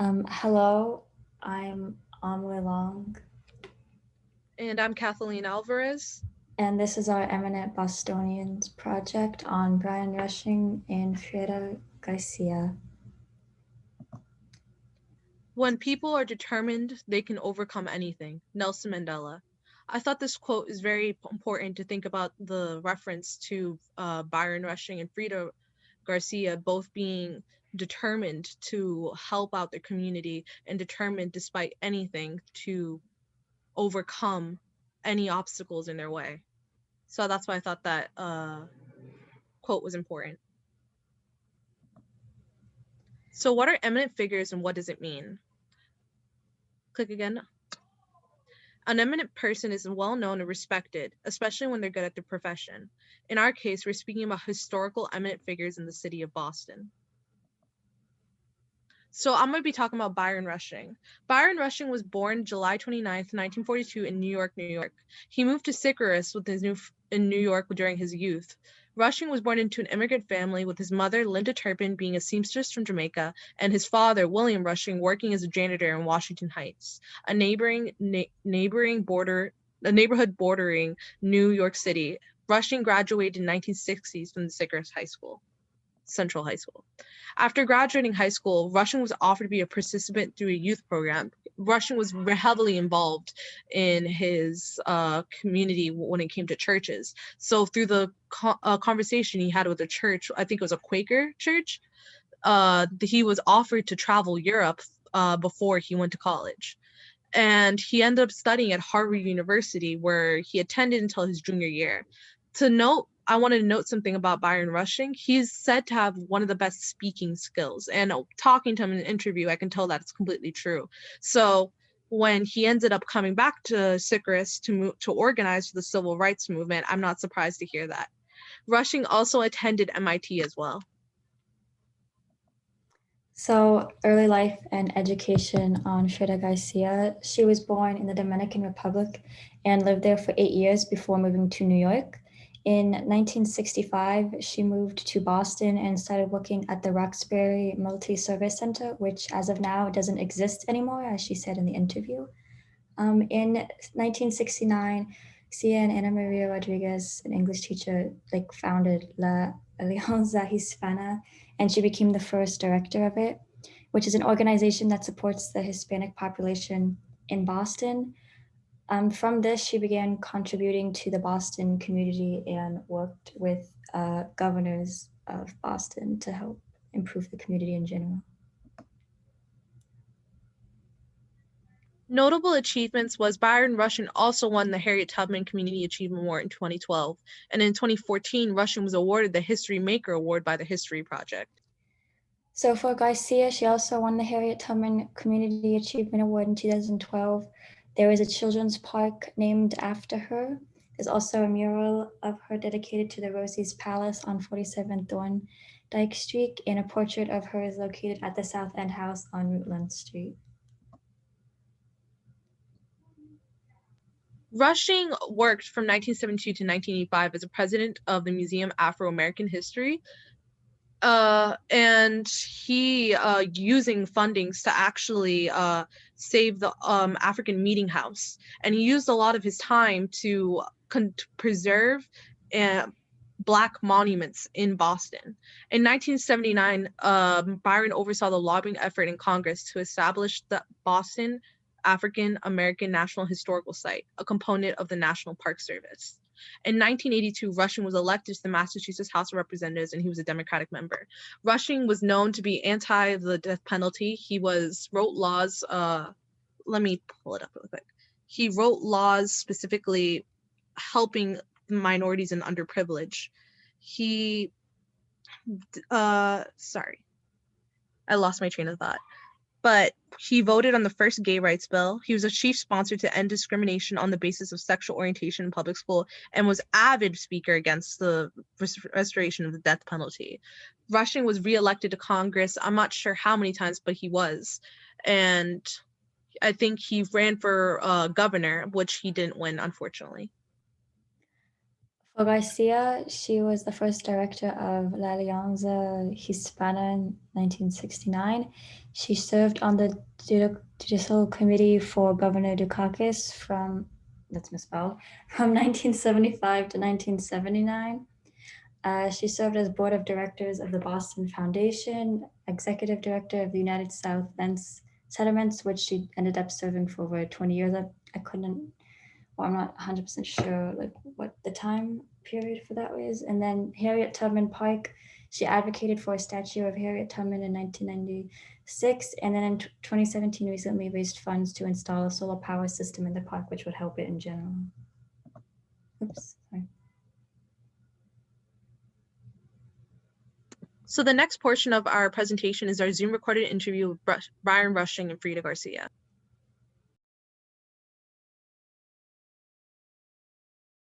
Hello, I'm Amelie Long, And I'm Kathleen Alvarez. and this is our Eminent Bostonians project on Byron Rushing and Frieda Garcia. When people are determined, they can overcome anything. Nelson Mandela. I thought this quote is very important to think about the reference to Byron Rushing and Frieda Garcia both being determined to help out their community and determined despite anything to overcome any obstacles in their way. So that's why I thought that quote was important. So, what are eminent figures and what does it mean? Click again. An eminent person is well known and respected, especially when they're good at their profession. In our case, we're speaking about historical eminent figures in the city of Boston. So I'm going to be talking about Byron Rushing. Byron Rushing was born July 29th, 1942 in New York, New York. He moved to Syracuse in New York during his youth. Rushing was born into an immigrant family with his mother, Linda Turpin, being a seamstress from Jamaica, and his father, William Rushing, working as a janitor in Washington Heights, a neighborhood bordering New York City. Rushing graduated in 1960s from the Syracuse Central High School. After graduating high school, Rushing was offered to be a participant through a youth program. Rushing was heavily involved in his community when it came to churches. So through the conversation he had with a church, I think it was a Quaker church, he was offered to travel Europe before he went to college. And he ended up studying at Harvard University, where he attended until his junior year. I wanted to note something about Byron Rushing. He's said to have one of the best speaking skills, and talking to him in an interview, I can tell that it's completely true. So when he ended up coming back to Syracuse to organize the civil rights movement, I'm not surprised to hear that. Rushing also attended MIT as well. So, early life and education on Frieda Garcia. She was born in the Dominican Republic and lived there for 8 years before moving to New York. In 1965, she moved to Boston and started working at the Roxbury Multi Service Center, which as of now doesn't exist anymore, as she said in the interview. In 1969, Sia and Ana Maria Rodriguez, an English teacher, founded La Alianza Hispana, and she became the first director of it, which is an organization that supports the Hispanic population in Boston. From this, she began contributing to the Boston community and worked with governors of Boston to help improve the community in general. Notable achievements was Byron Rushing also won the Harriet Tubman Community Achievement Award in 2012, and in 2014, Rushing was awarded the History Maker Award by the History Project. So for Garcia, she also won the Harriet Tubman Community Achievement Award in 2012. There is a children's park named after her. There's also a mural of her dedicated to the Rosie's Palace on 47 Thorndike Street, and a portrait of her is located at the South End House on Rutland Street. Rushing worked from 1972 to 1985 as a president of the Museum of Afro-American History, and he using fundings to actually save the African Meeting House, and he used a lot of his time to preserve Black monuments in Boston. In 1979, Byron oversaw the lobbying effort in Congress to establish the Boston African American National Historical Site, a component of the National Park Service. In 1982, Rushing was elected to the Massachusetts House of Representatives, and he was a Democratic member. Rushing was known to be anti the death penalty. He wrote laws. Let me pull it up real quick. He wrote laws specifically helping minorities and underprivileged. He, sorry, I lost my train of thought. But he voted on the first gay rights bill. He was a chief sponsor to end discrimination on the basis of sexual orientation in public school, and was avid speaker against the restoration of the death penalty. Rushing was reelected to Congress. I'm not sure how many times, but he was. And I think he ran for governor, which he didn't win, unfortunately. For Garcia, she was the first director of La Alianza Hispana in 1969. She served on the Judicial Committee for Governor Dukakis that's misspelled, from 1975 to 1979. She served as board of directors of the Boston Foundation, executive director of the United South Lens Settlements, which she ended up serving for over 20 years. I'm not 100% sure like what the time period for that was. And then Harriet Tubman Park, she advocated for a statue of Harriet Tubman in 1996. And then in 2017, recently raised funds to install a solar power system in the park, which would help it in general. Oops, sorry. So the next portion of our presentation is our Zoom recorded interview with Byron Rushing and Frieda Garcia.